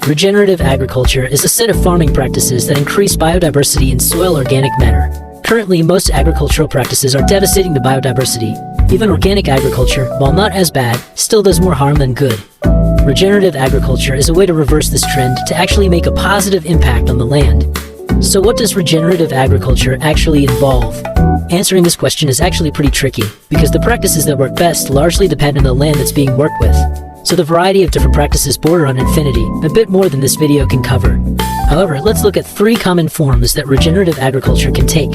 Regenerative agriculture is a set of farming practices that increase biodiversity in soil organic matter. Currently, most agricultural practices are devastating the biodiversity. Even organic agriculture, while not as bad, still does more harm than good. Regenerative agriculture is a way to reverse this trend to actually make a positive impact on the land. So what does regenerative agriculture actually involve? Answering this question is actually pretty tricky, because the practices that work best largely depend on the land that's being worked with. So the variety of different practices border on infinity, a bit more than this video can cover. However, let's look at 3 common forms that regenerative agriculture can take.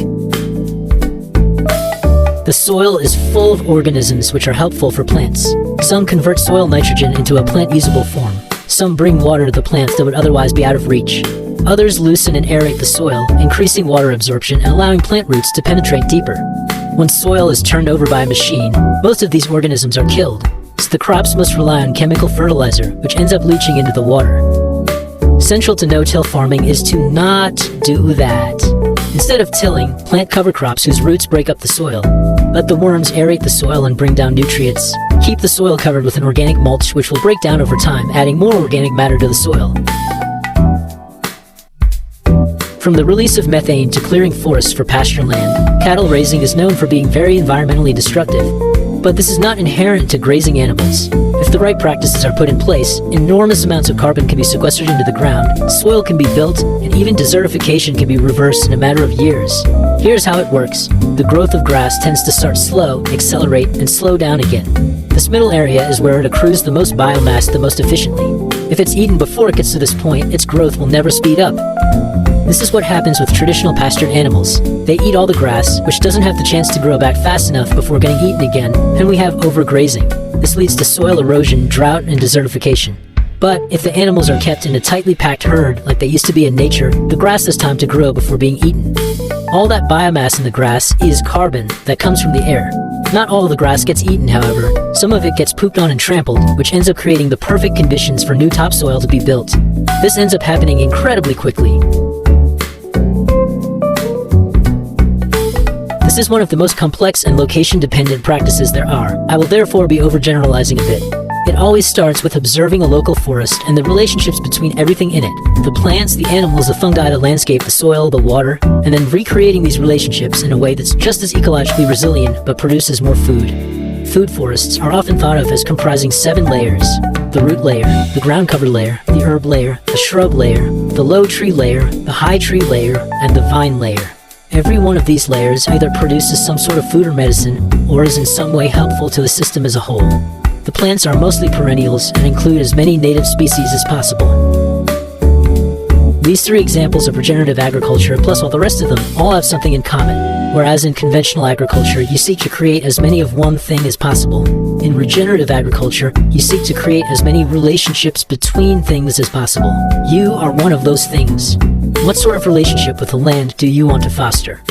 The soil is full of organisms which are helpful for plants. Some convert soil nitrogen into a plant-usable form. Some bring water to the plants that would otherwise be out of reach. Others loosen and aerate the soil, increasing water absorption and allowing plant roots to penetrate deeper. When soil is turned over by a machine, most of these organisms are killed, so the crops must rely on chemical fertilizer, which ends up leaching into the water. Central to no-till farming is to not do that. Instead of tilling, plant cover crops whose roots break up the soil. Let the worms aerate the soil and bring down nutrients. Keep the soil covered with an organic mulch which will break down over time, adding more organic matter to the soil. From the release of methane to clearing forests for pasture land, cattle raising is known for being very environmentally destructive. But this is not inherent to grazing animals. If the right practices are put in place, enormous amounts of carbon can be sequestered into the ground, soil can be built, and even desertification can be reversed in a matter of years. Here's how it works. The growth of grass tends to start slow, accelerate, and slow down again. This middle area is where it accrues the most biomass the most efficiently. If it's eaten before it gets to this point, its growth will never speed up. This is what happens with traditional pastured animals. They eat all the grass, which doesn't have the chance to grow back fast enough before getting eaten again, and we have overgrazing. This leads to soil erosion, drought, and desertification. But if the animals are kept in a tightly packed herd like they used to be in nature, the grass has time to grow before being eaten. All that biomass in the grass is carbon that comes from the air. Not all of the grass gets eaten, however. Some of it gets pooped on and trampled, which ends up creating the perfect conditions for new topsoil to be built. This ends up happening incredibly quickly. This is one of the most complex and location-dependent practices there are. I will therefore be overgeneralizing a bit. It always starts with observing a local forest and the relationships between everything in it. The plants, the animals, the fungi, the landscape, the soil, the water, and then recreating these relationships in a way that's just as ecologically resilient but produces more food. Food forests are often thought of as comprising 7 layers. The root layer, the ground cover layer, the herb layer, the shrub layer, the low tree layer, the high tree layer, and the vine layer. Every one of these layers either produces some sort of food or medicine, or is in some way helpful to the system as a whole. The plants are mostly perennials and include as many native species as possible. These 3 examples of regenerative agriculture, plus all the rest of them, all have something in common. Whereas in conventional agriculture, you seek to create as many of one thing as possible. In regenerative agriculture, you seek to create as many relationships between things as possible. You are one of those things. What sort of relationship with the land do you want to foster?